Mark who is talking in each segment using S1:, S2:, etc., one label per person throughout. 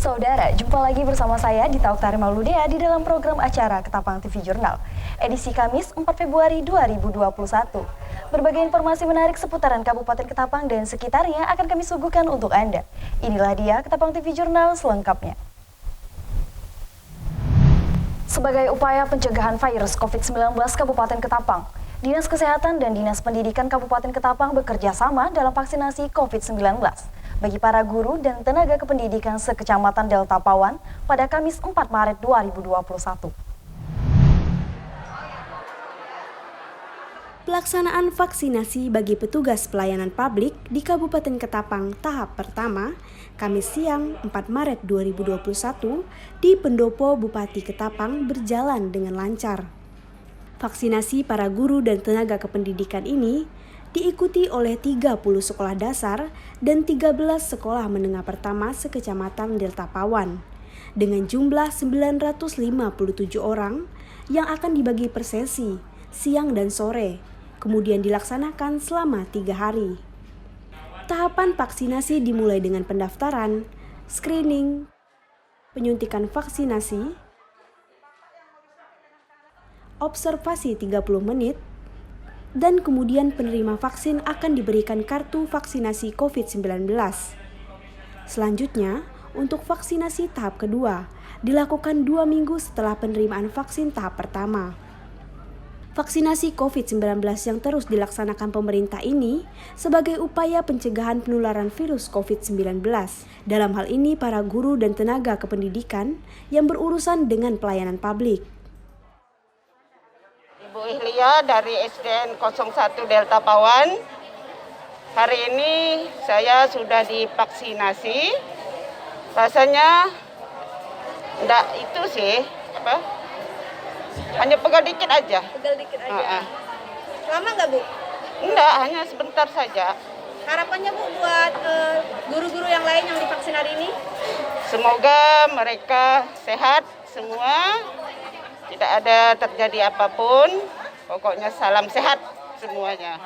S1: Saudara, jumpa lagi bersama saya Dita Oktari Mauludea di dalam program acara Ketapang TV Jurnal, edisi Kamis 4 Februari 2021. Berbagai informasi menarik seputaran Kabupaten Ketapang dan sekitarnya akan kami suguhkan untuk Anda. Inilah dia Ketapang TV Jurnal selengkapnya. Sebagai upaya pencegahan virus COVID-19 Kabupaten Ketapang, Dinas Kesehatan dan Dinas Pendidikan Kabupaten Ketapang bekerja sama dalam vaksinasi COVID-19 bagi para guru dan tenaga kependidikan sekecamatan Delta Pawan pada Kamis 4 Maret 2021.
S2: Pelaksanaan vaksinasi bagi petugas pelayanan publik di Kabupaten Ketapang tahap pertama, Kamis siang 4 Maret 2021 di Pendopo Bupati Ketapang berjalan dengan lancar. Vaksinasi para guru dan tenaga kependidikan ini diikuti oleh 30 sekolah dasar dan 13 sekolah menengah pertama sekecamatan Delta Pawan dengan jumlah 957 orang yang akan dibagi per sesi siang dan sore, kemudian dilaksanakan selama 3 hari. Tahapan vaksinasi dimulai dengan pendaftaran, screening, penyuntikan vaksinasi, observasi 30 menit, dan kemudian penerima vaksin akan diberikan kartu vaksinasi COVID-19. Selanjutnya, untuk vaksinasi tahap kedua, dilakukan 2 minggu setelah penerimaan vaksin tahap pertama. Vaksinasi COVID-19 yang terus dilaksanakan pemerintah ini sebagai upaya pencegahan penularan virus COVID-19. Dalam hal ini para guru dan tenaga kependidikan yang berurusan dengan pelayanan publik.
S3: Ibu Ihlia dari SDN 01 Delta Pawan. Hari ini saya sudah divaksinasi. Rasanya enggak itu sih, hanya pegal dikit aja.
S4: Pegal dikit aja. Lama nggak, Bu?
S3: Enggak, hanya sebentar saja.
S4: Harapannya, Bu, buat guru-guru yang lain yang divaksin hari ini?
S3: Semoga mereka sehat semua, tidak ada terjadi apapun. Pokoknya salam sehat semuanya.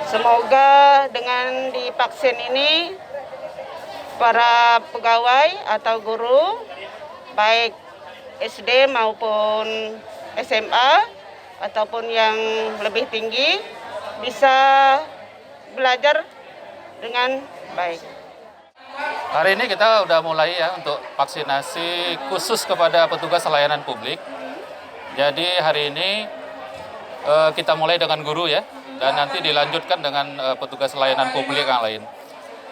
S3: Semoga dengan divaksin ini para pegawai atau guru, baik SD maupun SMA ataupun yang lebih tinggi bisa belajar dengan baik.
S5: Hari ini kita udah mulai ya untuk vaksinasi khusus kepada petugas layanan publik. Jadi hari ini kita mulai dengan guru ya, dan nanti dilanjutkan dengan petugas layanan publik yang lain.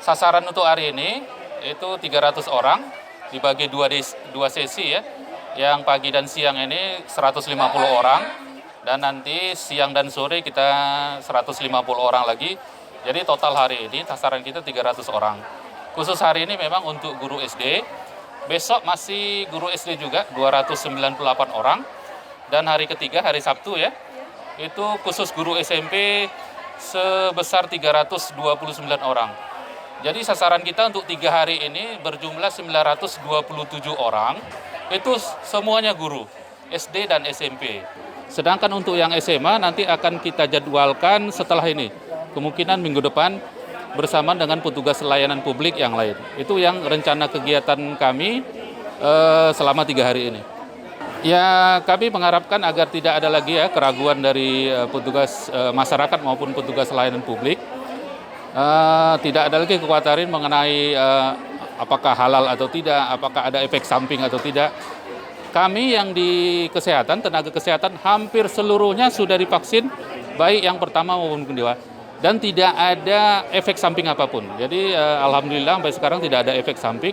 S5: Sasaran untuk hari ini itu 300 orang dibagi dua sesi ya. Yang pagi dan siang ini 150 orang, dan nanti siang dan sore kita 150 orang lagi. Jadi total hari ini sasaran kita 300 orang. Khusus hari ini memang untuk guru SD. Besok masih guru SD juga 298 orang. Dan hari ketiga, hari Sabtu ya, itu khusus guru SMP sebesar 329 orang. Jadi sasaran kita untuk 3 hari ini berjumlah 927 orang. Itu semuanya guru SD dan SMP. Sedangkan untuk yang SMA nanti akan kita jadwalkan setelah ini. Kemungkinan minggu depan bersama dengan petugas layanan publik yang lain. Itu yang rencana kegiatan kami selama 3 hari ini. Ya, kami mengharapkan agar tidak ada lagi ya keraguan dari petugas masyarakat maupun petugas layanan publik. Tidak ada lagi kekhawatiran mengenai apakah halal atau tidak, apakah ada efek samping atau tidak. Kami yang di kesehatan, tenaga kesehatan hampir seluruhnya sudah divaksin, baik yang pertama maupun kedua, dan tidak ada efek samping apapun. Jadi alhamdulillah sampai sekarang tidak ada efek samping.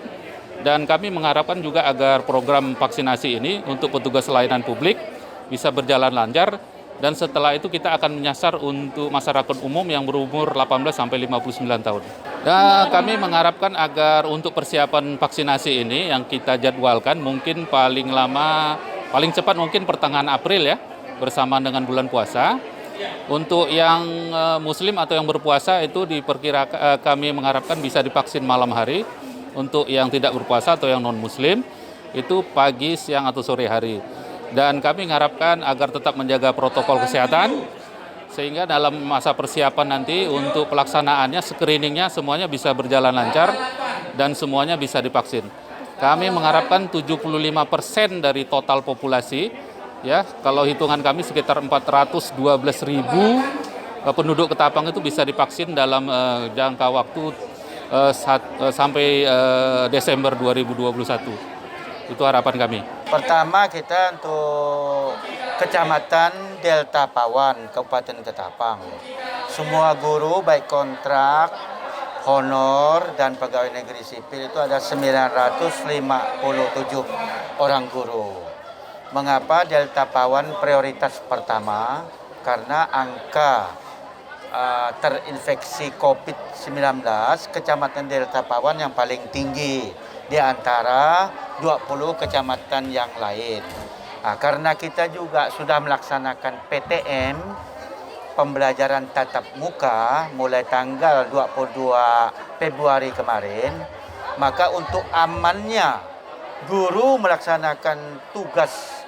S5: Dan kami mengharapkan juga agar program vaksinasi ini untuk petugas layanan publik bisa berjalan lancar, dan setelah itu kita akan menyasar untuk masyarakat umum yang berumur 18 sampai 59 tahun. Dan kami mengharapkan agar untuk persiapan vaksinasi ini yang kita jadwalkan mungkin paling cepat mungkin pertengahan April ya, bersamaan dengan bulan puasa. Untuk yang muslim atau yang berpuasa itu diperkirakan kami mengharapkan bisa divaksin malam hari. Untuk yang tidak berpuasa atau yang non-muslim itu pagi, siang, atau sore hari. Dan kami mengharapkan agar tetap menjaga protokol kesehatan, sehingga dalam masa persiapan nanti untuk pelaksanaannya, screeningnya semuanya bisa berjalan lancar dan semuanya bisa divaksin. kami mengharapkan 75% dari total populasi, ya. Kalau hitungan kami sekitar 412.000 penduduk Ketapang itu bisa divaksin dalam jangka waktu sampai Desember 2021. Itu harapan kami.
S6: Pertama kita untuk Kecamatan Delta Pawan, Kabupaten Ketapang. Semua guru baik kontrak, honor, dan pegawai negeri sipil itu ada 957 orang guru. Mengapa Delta Pawan prioritas pertama? Karena angka terinfeksi COVID-19 Kecamatan Delta Pawan yang paling tinggi di antara 20 kecamatan yang lain. Karena kita juga sudah melaksanakan PTM, pembelajaran tatap muka mulai tanggal 22 Februari kemarin, maka untuk amannya guru melaksanakan tugas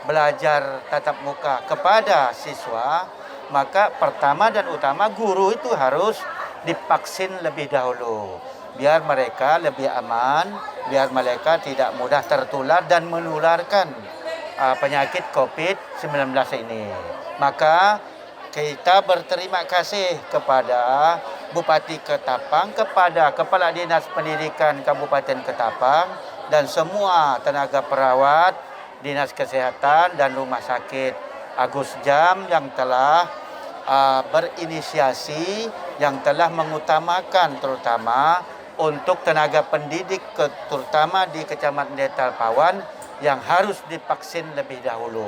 S6: belajar tatap muka kepada siswa, maka pertama dan utama guru itu harus divaksin lebih dahulu. Biar mereka lebih aman, biar mereka tidak mudah tertular dan menularkan penyakit COVID-19 ini. Maka kita berterima kasih kepada Bupati Ketapang, kepada Kepala Dinas Pendidikan Kabupaten Ketapang, dan semua tenaga perawat, Dinas Kesehatan, dan Rumah Sakit Agus Jam yang telah berinisiasi, yang telah mengutamakan terutama untuk tenaga pendidik, terutama di Kecamatan Delta Pawan, yang harus divaksin lebih dahulu.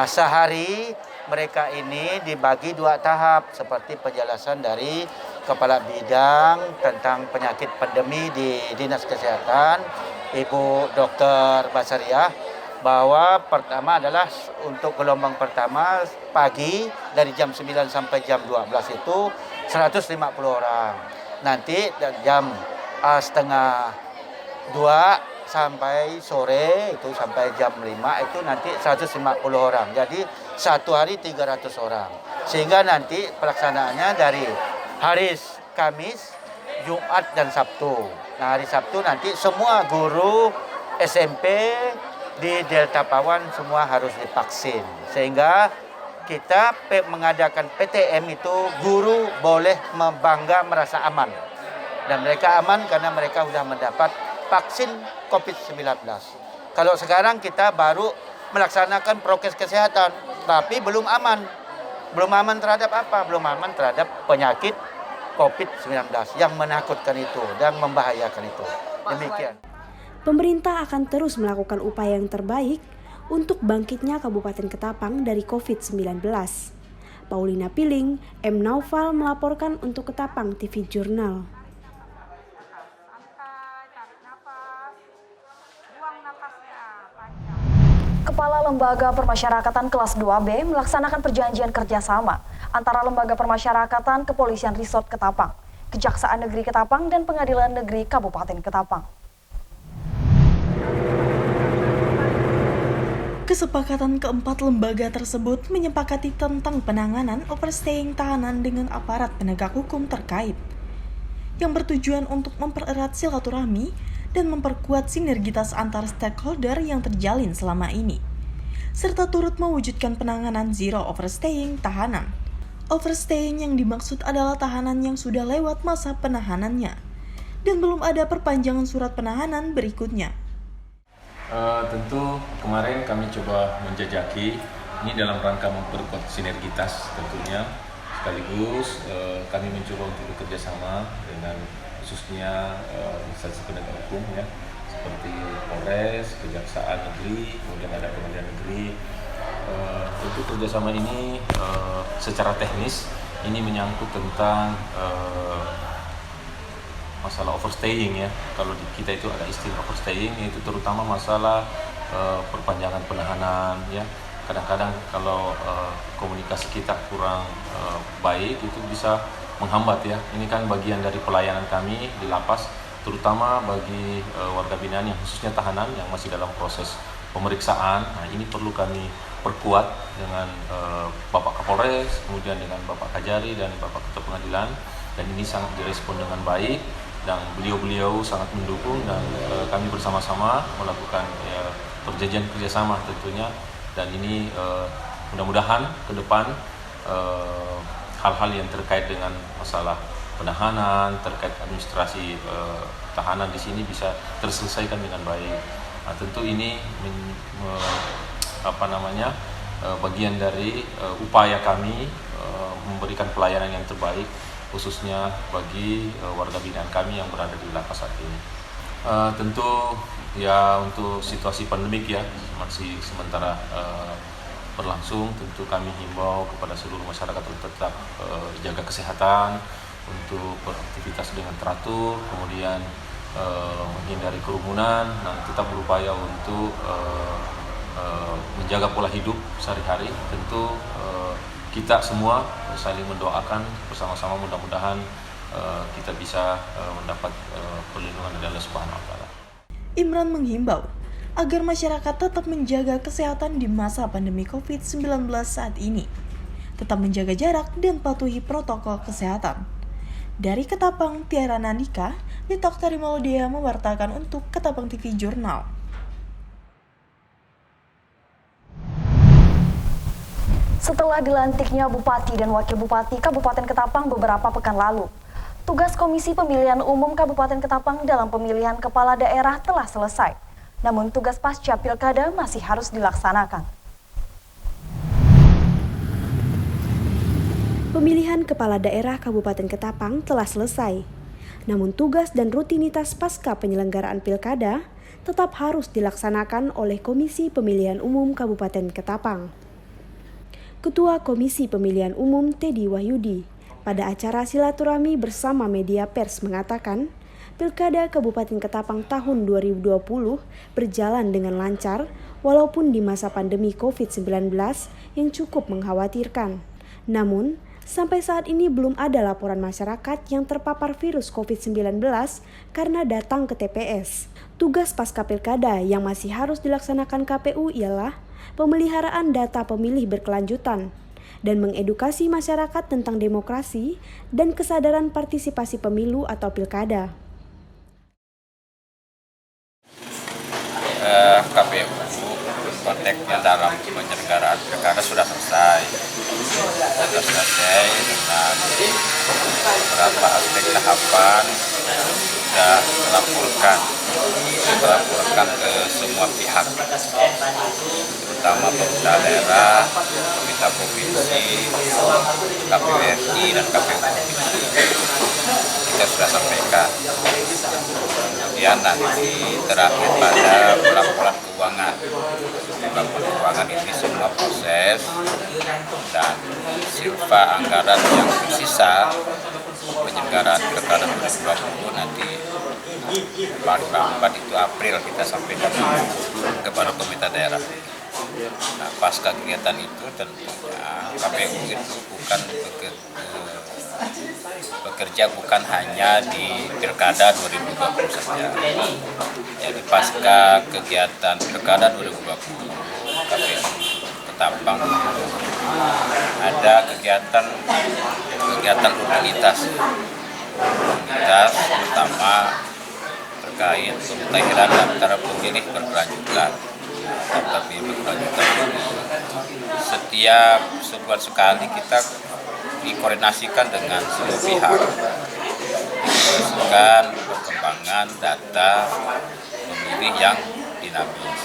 S6: Sehari mereka ini dibagi 2 tahap seperti penjelasan dari Kepala Bidang tentang penyakit pandemi di Dinas Kesehatan, Ibu Dr. Basariah, bahwa pertama adalah untuk gelombang pertama pagi dari jam 9 sampai jam 12 itu 150 orang. Nanti jam setengah 2 sampai sore itu sampai jam 5 itu nanti 150 orang. Jadi satu hari 300 orang. Sehingga nanti pelaksanaannya dari hari Kamis, Jumat, dan Sabtu. Nah, hari Sabtu nanti semua guru SMP di Delta Pawan semua harus divaksin. Sehingga kita mengadakan PTM itu guru boleh bangga merasa aman. Dan mereka aman karena mereka sudah mendapat vaksin COVID-19. Kalau sekarang kita baru melaksanakan prokes kesehatan, tapi belum aman. Belum aman terhadap apa? Belum aman terhadap penyakit COVID-19 yang menakutkan itu dan membahayakan itu. Demikian.
S2: Pemerintah akan terus melakukan upaya yang terbaik untuk bangkitnya Kabupaten Ketapang dari COVID-19. Paulina Piling, M. Naufal melaporkan untuk Ketapang TV Jurnal.
S1: Kepala Lembaga Permasyarakatan kelas 2B melaksanakan perjanjian kerjasama antara Lembaga Permasyarakatan Kepolisian Resort Ketapang, Kejaksaan Negeri Ketapang, dan Pengadilan Negeri Kabupaten Ketapang.
S7: Kesepakatan keempat lembaga tersebut menyepakati tentang penanganan overstaying tahanan dengan aparat penegak hukum terkait, yang bertujuan untuk mempererat silaturahmi dan memperkuat sinergitas antar stakeholder yang terjalin selama ini, serta turut mewujudkan penanganan zero overstaying tahanan. Overstaying yang dimaksud adalah tahanan yang sudah lewat masa penahanannya dan belum ada perpanjangan surat penahanan berikutnya.
S8: Tentu kemarin kami coba menjajaki ini dalam rangka memperkuat sinergitas tentunya, sekaligus kami mencoba untuk bekerjasama dengan khususnya instansi penegak hukum ya, seperti Polres, Kejaksaan Negeri, kemudian ada Pengadilan Negeri. Tentu kerjasama ini secara teknis ini menyangkut tentang masalah overstaying ya. Kalau di kita itu ada istilah overstaying, yaitu terutama masalah perpanjangan penahanan ya. Kadang-kadang kalau komunikasi kita kurang baik itu bisa menghambat ya. Ini kan bagian dari pelayanan kami di lapas, terutama bagi warga binaan yang khususnya tahanan yang masih dalam proses pemeriksaan. Nah, ini perlu kami perkuat dengan Bapak Kapolres, kemudian dengan Bapak Kajari dan Bapak Ketua Pengadilan, dan ini sangat direspon dengan baik. dan beliau-beliau sangat mendukung dan kami bersama-sama melakukan perjanjian kerjasama tentunya, dan ini mudah-mudahan ke depan hal-hal yang terkait dengan masalah penahanan, terkait administrasi tahanan di sini bisa terselesaikan dengan baik. Nah, tentu ini bagian dari upaya kami memberikan pelayanan yang terbaik khususnya bagi warga binaan kami yang berada di lapas saat ini. Tentu ya untuk situasi pandemik ya masih sementara berlangsung, tentu kami himbau kepada seluruh masyarakat untuk tetap jaga kesehatan, untuk beraktivitas dengan teratur, kemudian menghindari kerumunan, dan tetap berupaya untuk menjaga pola hidup sehari-hari. Tentu kita semua saling mendoakan bersama-sama, mudah-mudahan kita bisa mendapat perlindungan dari Allah Subhanahu wa Ta'ala.
S7: Imran menghimbau agar masyarakat tetap menjaga kesehatan di masa pandemi COVID-19 saat ini, tetap menjaga jarak dan patuhi protokol kesehatan. Dari Ketapang, Tiara Nandika, Litok Tarimolodea mewartakan untuk Ketapang TV Jurnal.
S1: Setelah dilantiknya Bupati dan Wakil Bupati Kabupaten Ketapang beberapa pekan lalu, tugas Komisi Pemilihan Umum Kabupaten Ketapang dalam pemilihan kepala daerah telah selesai. Namun tugas pasca pilkada masih harus dilaksanakan.
S2: Pemilihan kepala daerah Kabupaten Ketapang telah selesai. Namun tugas dan rutinitas pasca penyelenggaraan pilkada tetap harus dilaksanakan oleh Komisi Pemilihan Umum Kabupaten Ketapang. Ketua Komisi Pemilihan Umum Teddy Wahyudi pada acara silaturahmi bersama media pers mengatakan, Pilkada Kabupaten Ketapang tahun 2020 berjalan dengan lancar walaupun di masa pandemi COVID-19 yang cukup mengkhawatirkan. Namun, sampai saat ini belum ada laporan masyarakat yang terpapar virus COVID-19 karena datang ke TPS. Tugas pasca pilkada yang masih harus dilaksanakan KPU ialah pemeliharaan data pemilih berkelanjutan dan mengedukasi masyarakat tentang demokrasi dan kesadaran partisipasi pemilu atau pilkada.
S9: KPU konteksnya dalam penyelenggaraan pilkada sudah selesai dengan beberapa aspek tahapan sudah dilaporkan ke semua pihak, terutama pemerintah daerah, pemerintah provinsi, KPU RI dan KPU provinsi. Kita sudah sampaikan. Kemudian nanti terakhir pada laporan keuangan. Laporan keuangan ini semua proses dan silva anggaran yang tersisa penyelenggaraan pilkada 2020 nanti paling lambat itu April kita sampaikan kepada pemerintah daerah. Nah, pasca kegiatan itu tentunya KPU itu bukan bekerja bukan hanya di pilkada 2020 saja. Jadi pasca kegiatan pilkada 2020 KPU Ketapang ada kegiatan rutinitas terutama terkait pemutahiran daftar pemilih berkelanjutan. Daftar pemilih berkelanjutan setiap sebulan sekali kita dikoordinasikan dengan semua pihak, dikoordinasikan perkembangan data pemilih yang dinamis.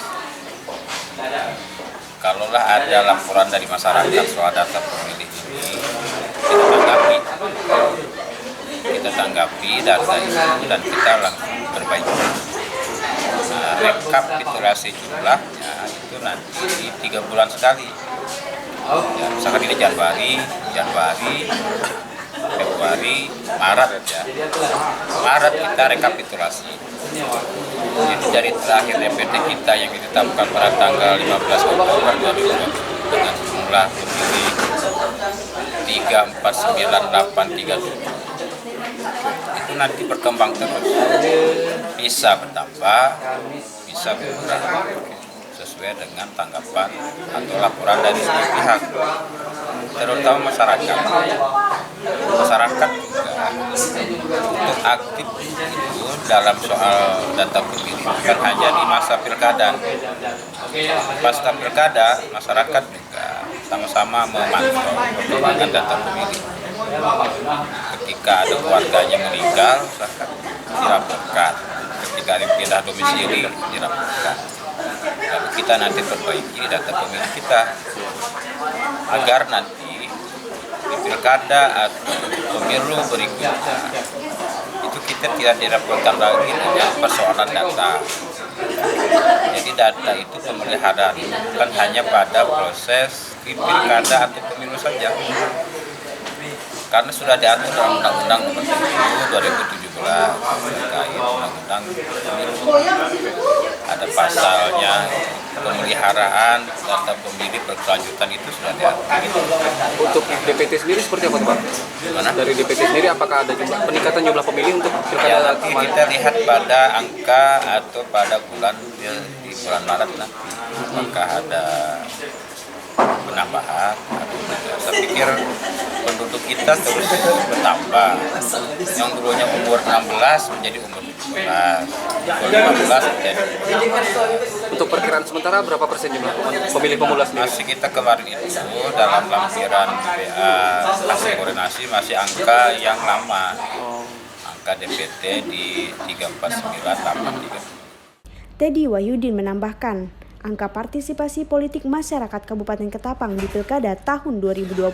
S9: Kalaulah ada laporan dari masyarakat soal data pemilih ini, kita tanggapi data itu dan kita langsung perbaiki. Nah, rekapitulasi jumlahnya itu nanti di 3 bulan sekali. Ya, misalkan ini Januari, Februari, Maret ya. Maret kita rekapitulasi. Jadi dari terakhir DPT kita yang ditetapkan pada tanggal 15 Oktober 2020 dengan jumlah pemilih 349.837 itu nanti berkembang terus, bisa bertambah, bisa berkurang sesuai dengan tanggapan atau laporan dari setiap pihak, terutama masyarakat juga untuk aktif itu dalam soal data pemilih bukan hanya di masa pilkada. Pasca pilkada, masyarakat juga sama-sama memantau perkembangan data pemilih. Ketika ada keluarganya meninggal, dilaporkan. Ketika pindah domisili, dilaporkan. Lalu kita nanti perbaiki data pemilih kita agar nanti di pilkada atau pemilu berikutnya itu kita tidak dilaporkan lagi dengan persoalan data. Jadi data itu pemeliharaan bukan hanya pada proses di pilkada atau pemilu saja, karena sudah diatur dalam Undang-Undang Nomor 7 2017 terkait Undang-Undang Pemilu. Ada pasalnya pemeliharaan data pemilih berkelanjutan itu sudah diatur.
S10: Untuk DPT sendiri seperti apa, Pak?
S9: Gimana?
S10: Dari DPT sendiri apakah ada peningkatan jumlah pemilih untuk
S9: Ya,
S10: pilkada
S9: nanti
S10: kemarin?
S9: kita lihat pada angka atau pada bulan di bulan Maret nanti apakah ada penambahan atau tidak. Saya pikir penduduk kita terus bertambah. Yang dulunya umur 16 menjadi umur 17, umur 15 menjadi umur 16.
S10: Untuk perkiraan sementara berapa persen jumlah pemilih pemula sendiri?
S9: Masih kita kemarin itu dalam lampiran BA hasil koordinasi masih angka yang lama. Angka DPT di 34983.
S2: Teddy Wahyudin menambahkan, angka partisipasi politik masyarakat Kabupaten Ketapang di Pilkada tahun 2020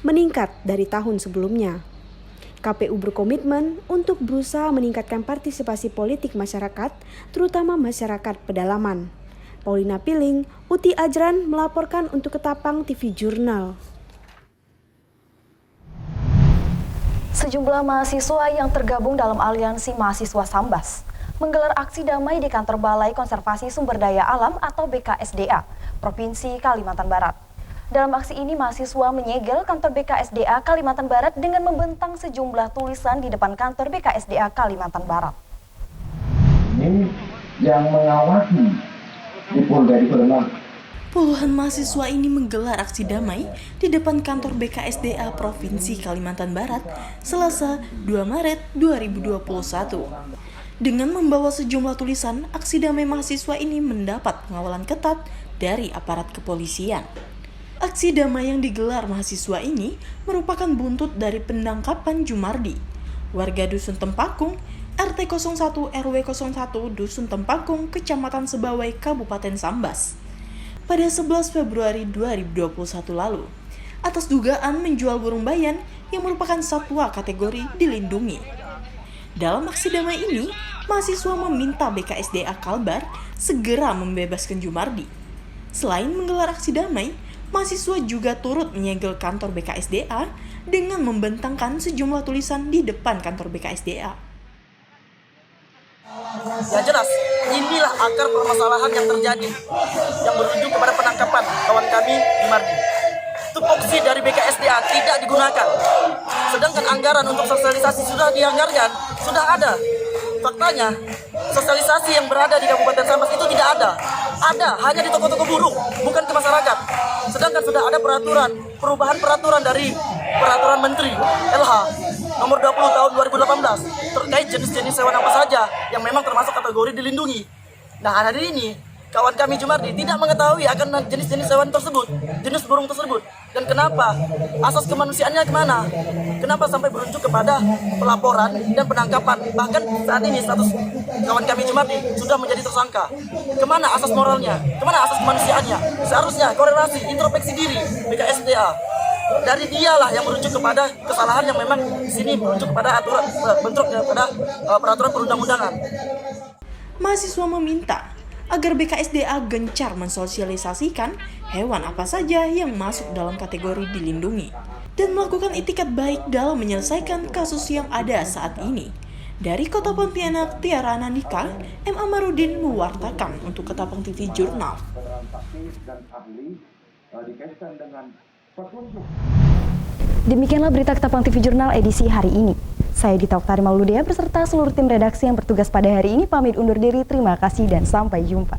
S2: meningkat dari tahun sebelumnya. KPU berkomitmen untuk berusaha meningkatkan partisipasi politik masyarakat, terutama masyarakat pedalaman. Paulina Piling, Uti Ajran melaporkan untuk Ketapang TV Jurnal.
S1: Sejumlah mahasiswa yang tergabung dalam aliansi mahasiswa Sambas menggelar aksi damai di kantor Balai Konservasi Sumber Daya Alam atau BKSDA, Provinsi Kalimantan Barat. Dalam aksi ini, mahasiswa menyegel kantor BKSDA Kalimantan Barat dengan membentang sejumlah tulisan di depan kantor BKSDA Kalimantan Barat.
S11: Ini yang mengawasi di Polda di Pernah.
S7: Puluhan mahasiswa ini menggelar aksi damai di depan kantor BKSDA Provinsi Kalimantan Barat Selasa 2 Maret 2021. Dengan membawa sejumlah tulisan, aksi damai mahasiswa ini mendapat pengawalan ketat dari aparat kepolisian. Aksi damai yang digelar mahasiswa ini merupakan buntut dari penangkapan Jumardi, warga Dusun Tempakung, RT 01 RW 01 Dusun Tempakung, Kecamatan Sebawai, Kabupaten Sambas, pada 11 Februari 2021 lalu, atas dugaan menjual burung bayan yang merupakan satwa kategori dilindungi. Dalam aksi damai ini, mahasiswa meminta BKSDA Kalbar segera membebaskan Jumardi. Selain menggelar aksi damai, mahasiswa juga turut menyegel kantor BKSDA dengan membentangkan sejumlah tulisan di depan kantor BKSDA.
S12: Ya jelas, inilah akar permasalahan yang terjadi, yang berujung kepada penangkapan kawan kami Jumardi. Tupoksi dari BKSDA tidak digunakan, sedangkan anggaran untuk sosialisasi sudah dianggarkan, sudah ada. Faktanya, sosialisasi yang berada di Kabupaten Sambas itu tidak ada. Ada hanya di toko-toko burung, bukan ke masyarakat. Sedangkan sudah ada perubahan peraturan dari Peraturan Menteri LH Nomor 20 tahun 2018 terkait jenis-jenis hewan apa saja yang memang termasuk kategori dilindungi. Nah, hari ini kawan kami Jumardi tidak mengetahui akan jenis-jenis hewan tersebut, jenis burung tersebut. Dan kenapa? Asas kemanusiaannya kemana? Kenapa sampai berujung kepada pelaporan dan penangkapan? Bahkan saat ini status kawan kami Jumardi sudah menjadi tersangka. Kemana asas moralnya? Kemana asas kemanusiaannya? Seharusnya korelasi, introspeksi diri BKSDA. Dari dialah yang merujuk kepada kesalahan yang memang di sini merujuk kepada aturan bentuk kepada peraturan perundang-undangan.
S7: Mahasiswa meminta agar BKSDA gencar mensosialisasikan hewan apa saja yang masuk dalam kategori dilindungi dan melakukan itikat baik dalam menyelesaikan kasus yang ada saat ini. Dari Kota Pontianak, Tiara Anandika, M. Amarudin mewartakan untuk Ketapang TV Jurnal.
S1: Demikianlah berita Ketapang TV Jurnal edisi hari ini. Saya Dita Oktari Mauludea beserta seluruh tim redaksi yang bertugas pada hari ini pamit undur diri. Terima kasih dan sampai jumpa.